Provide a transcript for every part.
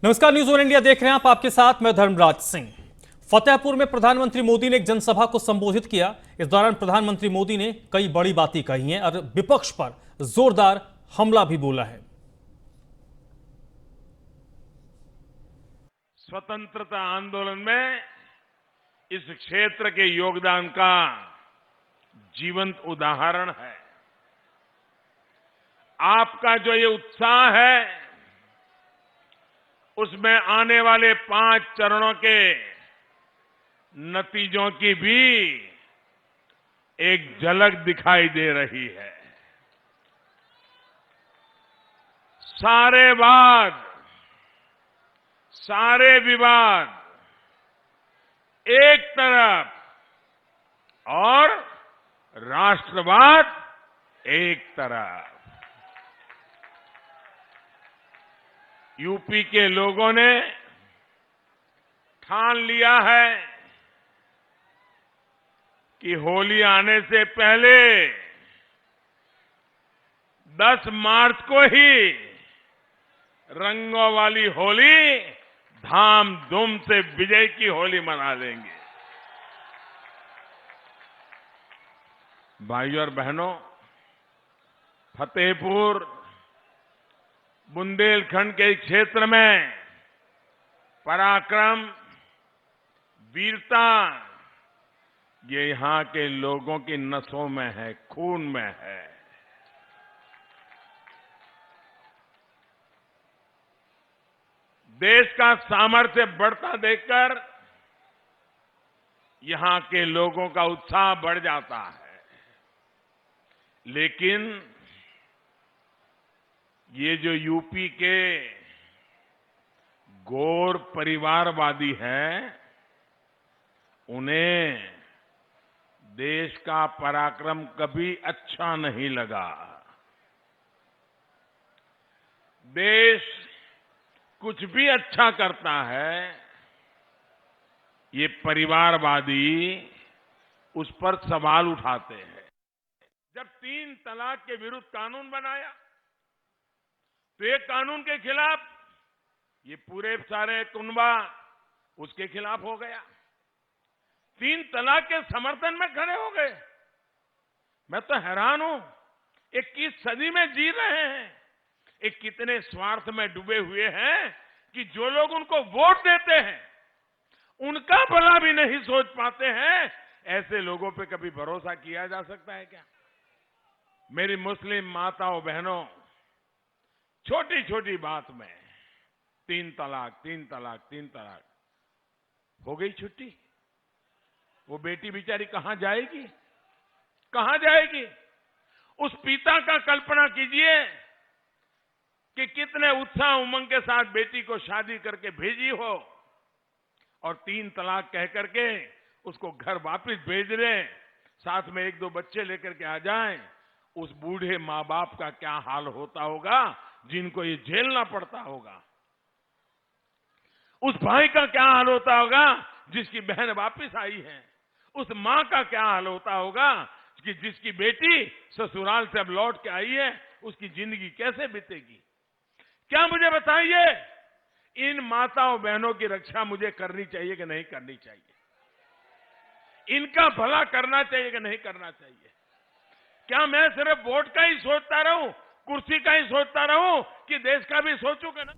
नमस्कार, news one India देख रहे हैं आप। आपके साथ मैं धर्मराज सिंह। फतेहपुर में प्रधानमंत्री मोदी ने एक जनसभा को संबोधित किया। इस दौरान प्रधानमंत्री मोदी ने कई बड़ी बातें कही हैं और विपक्ष पर जोरदार हमला भी बोला है। स्वतंत्रता आंदोलन में इस क्षेत्र के योगदान का जीवंत उदाहरण है। आपका जो ये उत्साह है, उसमें आने वाले 5 चरणों के नतीजों की भी एक झलक दिखाई दे रही है। सारे वाद, सारे विवाद एक तरफ और राष्ट्रवाद एक तरफ। यूपी के लोगों ने ठान लिया है कि होली आने से पहले 10 मार्च को ही रंगों वाली होली धाम धूम से विजय की होली मना लेंगे। भाइयों और बहनों, फतेहपुर बुंदेलखंड के क्षेत्र में पराक्रम, वीरता ये यहां के लोगों की नसों में है, खून में है। देश का सामर्थ्य बढ़ता देखकर यहां के लोगों का उत्साह बढ़ जाता है, लेकिन ये जो यूपी के गौर परिवारवादी हैं, उन्हें देश का पराक्रम कभी अच्छा नहीं लगा। देश कुछ भी अच्छा करता है, ये परिवारवादी उस पर सवाल उठाते हैं। जब 3 तलाक के विरुद्ध कानून बनाया तो एक कानून के खिलाफ ये पूरे सारे कुनबा उसके खिलाफ हो गया। 3 तलाक के समर्थन में खड़े हो गए। मैं तो हैरान हूं, 21 सदी में जी रहे हैं। एक कितने स्वार्थ में डूबे हुए हैं कि जो लोग उनको वोट देते हैं उनका भला भी नहीं सोच पाते हैं। ऐसे लोगों पे कभी भरोसा किया जा सकता है क्या? मेरी मुस्लिम माताओं बहनों, छोटी छोटी बात में 3 तलाक, 3 तलाक, 3 तलाक हो गई छुट्टी। वो बेटी बेचारी कहां जाएगी? कहां जाएगी? उस पिता का कल्पना कीजिए कि कितने उत्साह उमंग के साथ बेटी को शादी करके भेजी हो और 3 तलाक कह करके उसको घर वापस भेज रहे, साथ में 1-2 बच्चे लेकर के आ जाएं। उस बूढ़े मां बाप का क्या हाल होता होगा जिनको ये झेलना पड़ता होगा। उस भाई का क्या हाल होता होगा जिसकी बहन वापस आई है। उस मां का क्या हाल होता होगा कि जिसकी बेटी ससुराल से अब लौट के आई है। उसकी जिंदगी कैसे बीतेगी? क्या मुझे बताइए, इन माताओं बहनों की रक्षा मुझे करनी चाहिए कि नहीं करनी चाहिए? इनका भला करना चाहिए कि नहीं करना चाहिए? क्या मैं सिर्फ वोट का ही सोचता रहूं, कुर्सी का ही सोचता रहूं कि देश का भी सोचूंगा ना?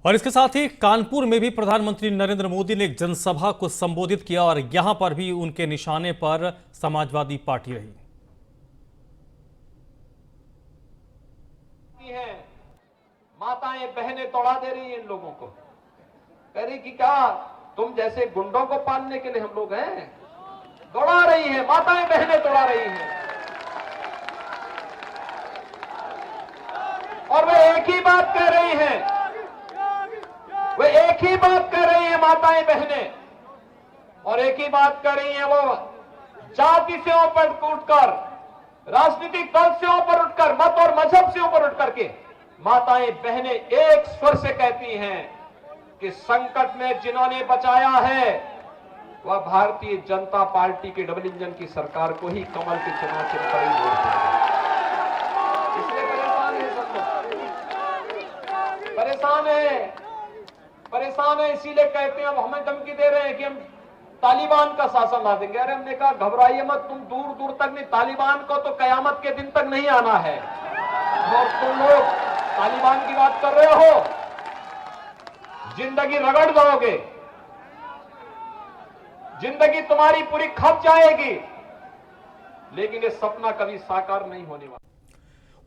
और इसके साथ ही कानपुर में भी प्रधानमंत्री नरेंद्र मोदी ने एक जनसभा को संबोधित किया और यहां पर भी उनके निशाने पर समाजवादी पार्टी रही। माताएं बहनें दौड़ा दे रही हैं इन लोगों को, कह रही कि क्या तुम जैसे गुंडों को पालने के लिए हम लोग हैं? दौड़ा रही हैं, माताएं बहनें दौड़ा रही हैं। और वे एक ही बात कह रही हैं, वे एक ही बात कह रही हैं माताएं बहनें, और एक ही बात कर रही हैं वो जाति से ऊपर उठकर, राजनीतिक दल से ऊपर उठकर, मत और मजहब से ऊपर उठ करके माताएं बहनें एक स्वर से कहती हैं कि संकट में जिन्होंने बचाया है वह भारतीय जनता पार्टी के डबल इंजन की सरकार को ही कमल के चुनाव चिन्ह पर ही वोट देंगे। इसलिए परेशान है सब लोग, परेशान है इसीलिए कहते हैं, अब हमें धमकी दे रहे हैं कि हम तालिबान का शासन ला देंगे। अरे हमने कहा घबराइए मत, तुम दूर दूर तक नहीं, तालिबान को तो कयामत के दिन तक नहीं आना है। और तुम लोग तालिबान की बात कर रहे हो, जिंदगी रगड़ दोगे, जिंदगी तुम्हारी पूरी खप जाएगी, लेकिन ये सपना कभी साकार नहीं होने वाला।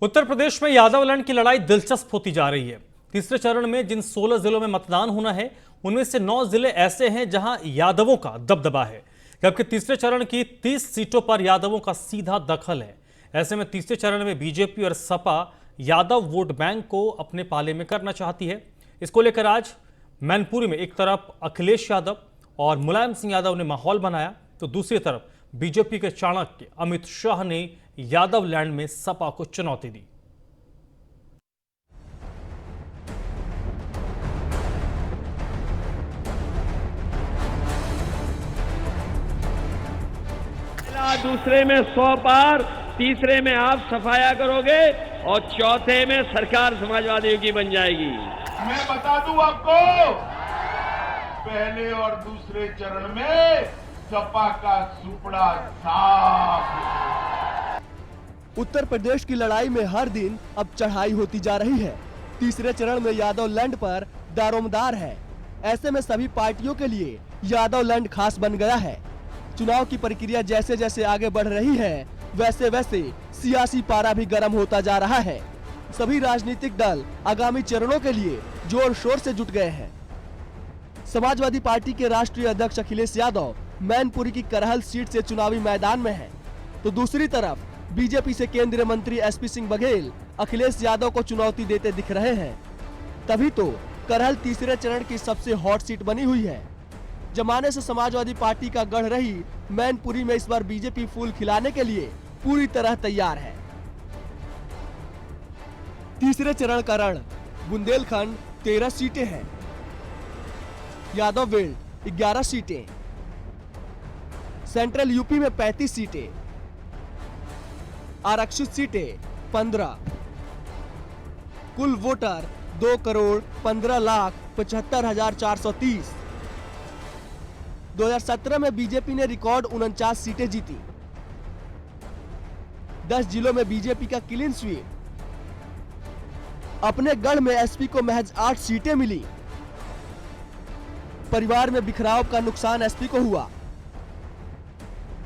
उत्तर प्रदेश में यादव लैंड की लड़ाई दिलचस्प होती जा रही है। तीसरे चरण में जिन 16 जिलों में मतदान होना है, उनमें से 9 जिले ऐसे हैं जहां यादवों का दबदबा है, जबकि तीसरे चरण की 30 सीटों पर यादवों का सीधा दखल है। ऐसे में तीसरे चरण में बीजेपी और सपा यादव वोट बैंक को अपने पाले में करना चाहती है। इसको लेकर आज मैनपुरी में एक तरफ अखिलेश यादव और मुलायम सिंह यादव ने माहौल बनाया, तो दूसरी तरफ बीजेपी के चाणक्य अमित शाह ने यादव लैंड में सपा को चुनौती दी। दूसरे में 100 पार, तीसरे में आप सफाया करोगे और चौथे में सरकार समाजवादियों की बन जाएगी। मैं बता दूं आपको, पहले और दूसरे चरण में सपा का सुपड़ा साफ। उत्तर प्रदेश की लड़ाई में हर दिन अब चढ़ाई होती जा रही है। तीसरे चरण में यादव लैंड पर दारोमदार है। ऐसे में सभी पार्टियों के लिए यादव लैंड खास बन गया है। चुनाव की प्रक्रिया जैसे जैसे आगे बढ़ रही है, वैसे वैसे सियासी पारा भी गर्म होता जा रहा है। सभी राजनीतिक दल आगामी चरणों के लिए जोर शोर से जुट गए हैं। समाजवादी पार्टी के राष्ट्रीय अध्यक्ष अखिलेश यादव मैनपुरी की करहल सीट से चुनावी मैदान में हैं, तो दूसरी तरफ बीजेपी से केंद्रीय मंत्री एसपी सिंह बघेल अखिलेश यादव को चुनौती देते दिख रहे हैं। तभी तो करहल तीसरे चरण की सबसे हॉट सीट बनी हुई है। जमाने से समाजवादी पार्टी का गढ़ रही मैनपुरी में इस बार बीजेपी फूल खिलाने के लिए पूरी तरह तैयार है। तीसरे चरण का रण बुंदेलखंड 13 सीटें हैं, यादव बेल्ट 11 सीटें, सेंट्रल यूपी में 35 सीटें, आरक्षित सीटें 15, कुल वोटर 2,15,75,430। 2017 में बीजेपी ने रिकॉर्ड 49 सीटें जीती। 10 जिलों में बीजेपी का क्लीन स्वीप। अपने गढ़ में एसपी को महज 8 सीटें मिली। परिवार में बिखराव का नुकसान एसपी को हुआ।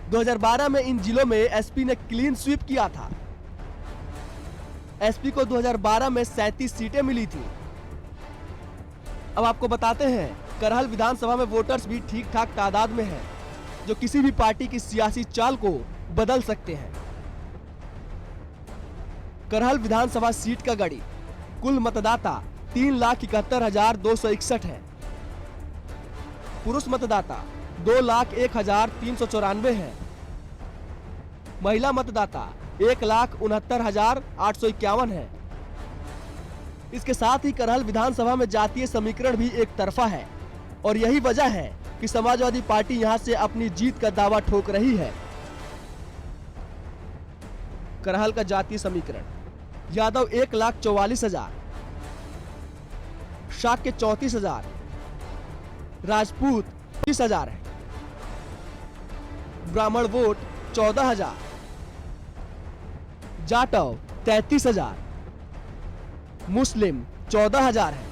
2012 में इन जिलों में एसपी ने क्लीन स्वीप किया था। एसपी को 2012 में 37 सीटें मिली थी। अब आपको बताते हैं, करहल विधानसभा में वोटर्स भी ठीक ठाक तादाद में हैं, जो किसी भी पार्टी की सियासी चाल को बदल सकते हैं। करहल विधानसभा सीट का गढ़ी कुल मतदाता 3,71,261 है। पुरुष मतदाता 2,01,394 है। महिला मतदाता 1,69,851 है। इसके साथ ही करहल विधानसभा में जातीय समीकरण भी एक तरफा है, और यही वजह है कि समाजवादी पार्टी यहां से अपनी जीत का दावा ठोक रही है। करहल का जातीय समीकरण: यादव 1,44,000, शाक्य 34,000, राजपूत 20,000 है, ब्राह्मण वोट 14,000, जाटव 33,000, मुस्लिम 14,000 है।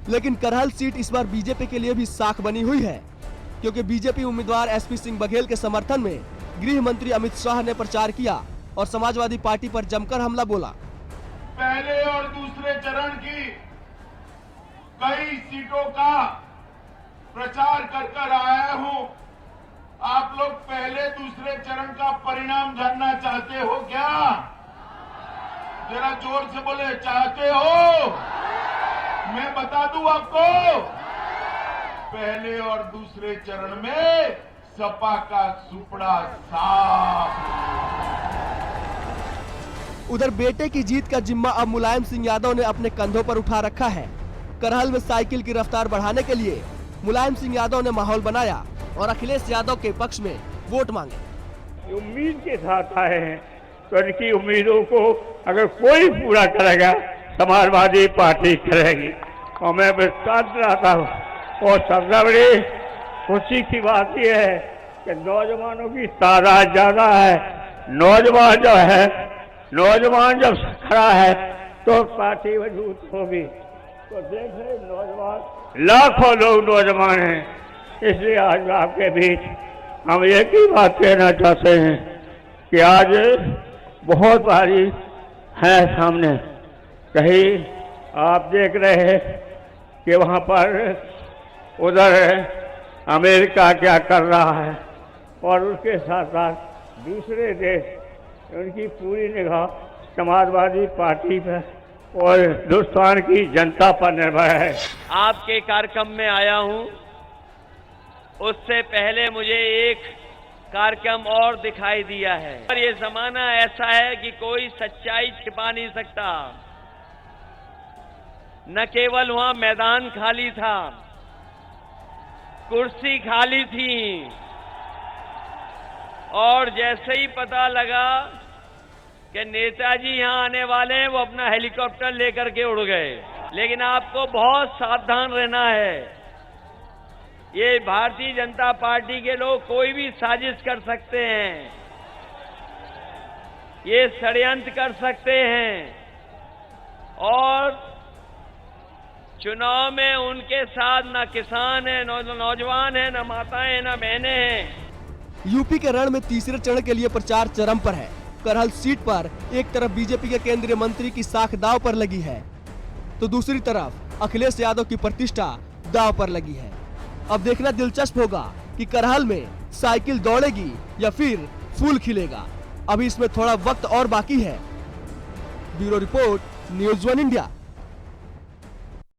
लेकिन करहल सीट इस बार बीजेपी के लिए भी साख बनी हुई है, क्योंकि बीजेपी उम्मीदवार एसपी सिंह बघेल के समर्थन में गृह मंत्री अमित शाह ने प्रचार किया और समाजवादी पार्टी पर जमकर हमला बोला। पहले और दूसरे चरण की कई सीटों का प्रचार कर आया हूं। आप लोग पहले दूसरे चरण का परिणाम जानना चाहते हो क्या? जरा जोर से बोले, चाहते हो? मैं बता दूं आपको, पहले और दूसरे चरण में सपा का सुपड़ा साफ। उधर बेटे की जीत का जिम्मा अब मुलायम सिंह यादव ने अपने कंधों पर उठा रखा है। करहल में साइकिल की रफ्तार बढ़ाने के लिए मुलायम सिंह यादव ने माहौल बनाया और अखिलेश यादव के पक्ष में वोट मांगे। उम्मीद के साथ आए हैं, तो उनकी उम्मीदों को अगर कोई पूरा करेगा समाजवादी पार्टी करेगी। और मैं विश्वास दिलाता हूँ, और सबसे बड़ी खुशी की बात यह है कि नौजवानों की तादाद ज्यादा है। नौजवान जब खड़ा है तो पार्टी मजबूत होगी। तो देख रहे नौजवान, लाखों लोग नौजवान हैं। इसलिए आज आपके बीच हम एक ही बात कहना चाहते हैं कि आज बहुत भारी है सामने। कहीं आप देख रहे हैं कि वहाँ पर उधर अमेरिका क्या कर रहा है, और उसके साथ साथ दूसरे देश, उनकी पूरी निगाह समाजवादी पार्टी पर और हिंदुस्तान की जनता पर निर्भर है। आपके कार्यक्रम में आया हूं, उससे पहले मुझे एक कार्यक्रम और दिखाई दिया है। और ये जमाना ऐसा है कि कोई सच्चाई छिपा नहीं सकता। न केवल वहां मैदान खाली था, कुर्सी खाली थी, और जैसे ही पता लगा कि नेताजी यहां आने वाले हैं, वो अपना हेलीकॉप्टर लेकर के उड़ गए। लेकिन आपको बहुत सावधान रहना है। ये भारतीय जनता पार्टी के लोग कोई भी साजिश कर सकते हैं, ये षड्यंत्र कर सकते हैं, और चुनाव में उनके साथ न किसान है, न नौजवान है, न माताएं हैं, न बहनें हैं। यूपी के रण में तीसरे चरण के लिए प्रचार चरम पर है। करहल सीट पर एक तरफ बीजेपी के केंद्रीय मंत्री की साख दांव पर लगी है, तो दूसरी तरफ अखिलेश यादव की प्रतिष्ठा दांव पर लगी है। अब देखना दिलचस्प होगा कि करहल में साइकिल दौड़ेगी या फिर फूल खिलेगा। अभी इसमें थोड़ा वक्त और बाकी है। Bureau report, news 1 India.